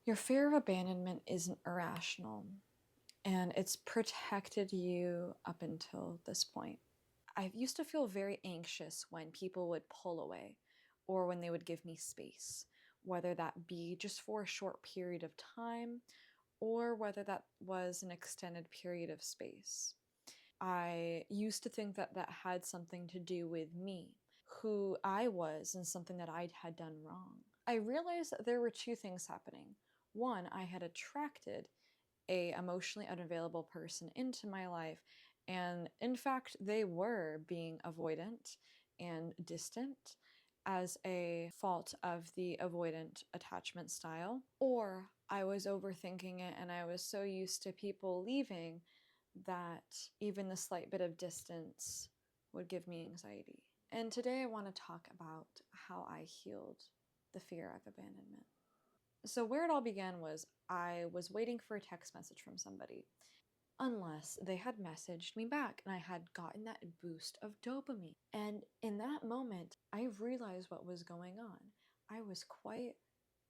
Your fear of abandonment isn't irrational, and it's protected you up until this point. I used to feel very anxious when people would pull away or when they would give me space, whether that be just for a short period of time or whether that was an extended period of space. I used to think that that had something to do with me, who I was, and something that I had done wrong. I realized that there were two things happening. One, I had attracted a emotionally unavailable person into my life, and in fact, they were being avoidant and distant as a fault of the avoidant attachment style, or I was overthinking it and I was so used to people leaving that even the slight bit of distance would give me anxiety. And today I want to talk about how I healed the fear of abandonment. So, where it all began was I was waiting for a text message from somebody, unless they had messaged me back and I had gotten that boost of dopamine. And in that moment, I realized what was going on. I was quite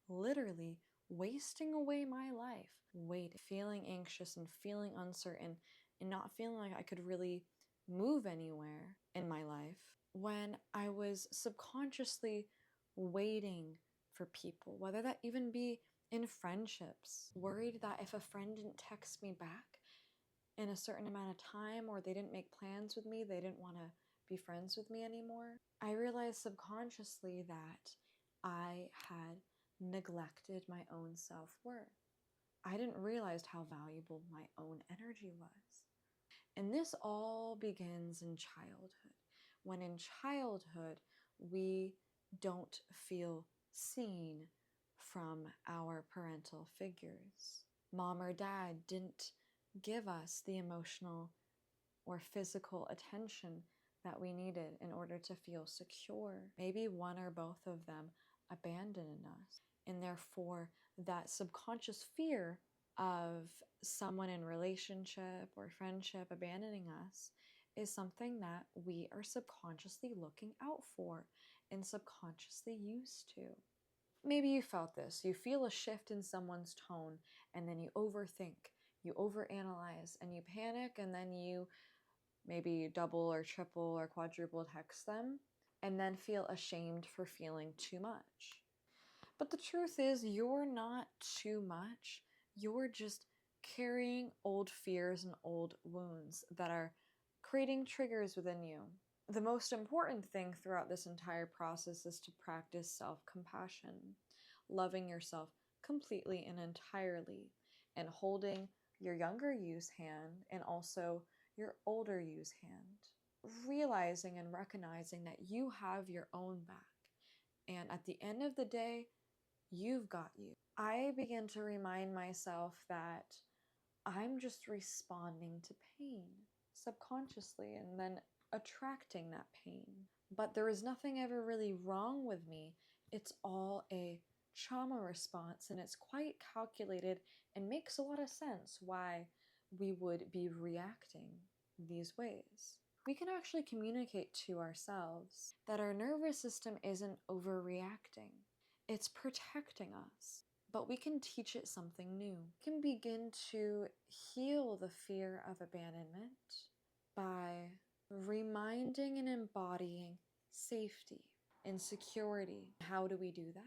literally wasting away my life, waiting, feeling anxious and feeling uncertain, and not feeling like I could really move anywhere in my life when I was subconsciously waiting for people, whether that even be in friendships, worried that if a friend didn't text me back in a certain amount of time or they didn't make plans with me, they didn't want to be friends with me anymore. I realized subconsciously that I had neglected my own self-worth. I didn't realize how valuable my own energy was. And this all begins in childhood. When in childhood, we don't feel seen from our parental figures. Mom or dad didn't give us the emotional or physical attention that we needed in order to feel secure. Maybe one or both of them abandoned us. And therefore, that subconscious fear of someone in relationship or friendship abandoning us is something that we are subconsciously looking out for and subconsciously used to. Maybe you felt this. You feel a shift in someone's tone and then you overthink, you overanalyze, and you panic, and then you maybe double or triple or quadruple text them, and then feel ashamed for feeling too much. But the truth is, you're not too much. You're just carrying old fears and old wounds that are creating triggers within you. The most important thing throughout this entire process is to practice self-compassion, loving yourself completely and entirely, and holding your younger you's hand and also your older you's hand. Realizing and recognizing that you have your own back. And at the end of the day, you've got you. I begin to remind myself that I'm just responding to pain subconsciously and then attracting that pain. But there is nothing ever really wrong with me. It's all a trauma response, and it's quite calculated and makes a lot of sense why we would be reacting these ways. We can actually communicate to ourselves that our nervous system isn't overreacting. It's protecting us. But we can teach it something new. We can begin to heal the fear of abandonment by reminding and embodying safety and security. How do we do that?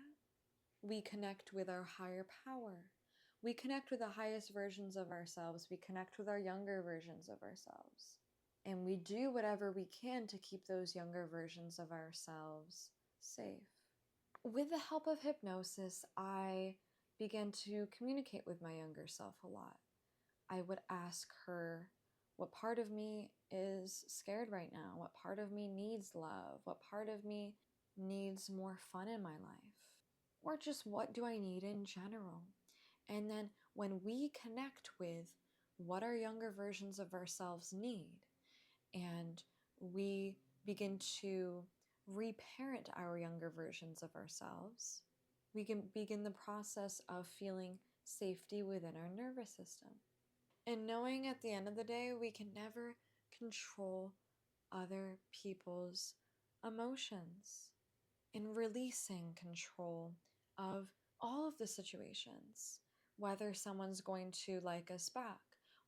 We connect with our higher power. We connect with the highest versions of ourselves. We connect with our younger versions of ourselves. And we do whatever we can to keep those younger versions of ourselves safe. With the help of hypnosis, I began to communicate with my younger self a lot. I would ask her, what part of me is scared right now? What part of me needs love? What part of me needs more fun in my life? Or just what do I need in general? And then when we connect with what our younger versions of ourselves need, and we begin to reparent our younger versions of ourselves, we can begin the process of feeling safety within our nervous system. And knowing at the end of the day, we can never control other people's emotions. And releasing control of all of the situations, whether someone's going to like us back,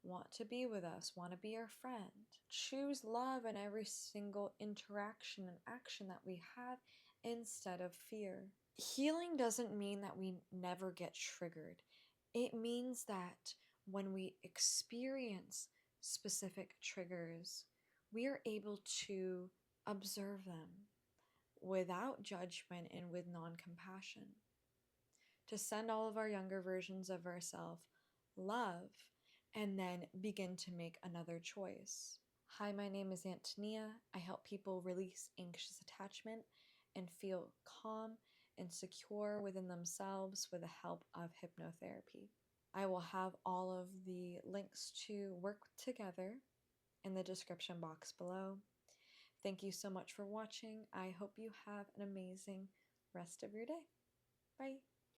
want to be with us, want to be our friend. Choose love in every single interaction and action that we have instead of fear. Healing doesn't mean that we never get triggered. It means that when we experience specific triggers, we are able to observe them without judgment and with non compassion. To send all of our younger versions of ourselves love and then begin to make another choice. Hi, my name is Antonia. I help people release anxious attachment and feel calm and secure within themselves with the help of hypnotherapy. I will have all of the links to work together in the description box below. Thank you so much for watching. I hope you have an amazing rest of your day. Bye.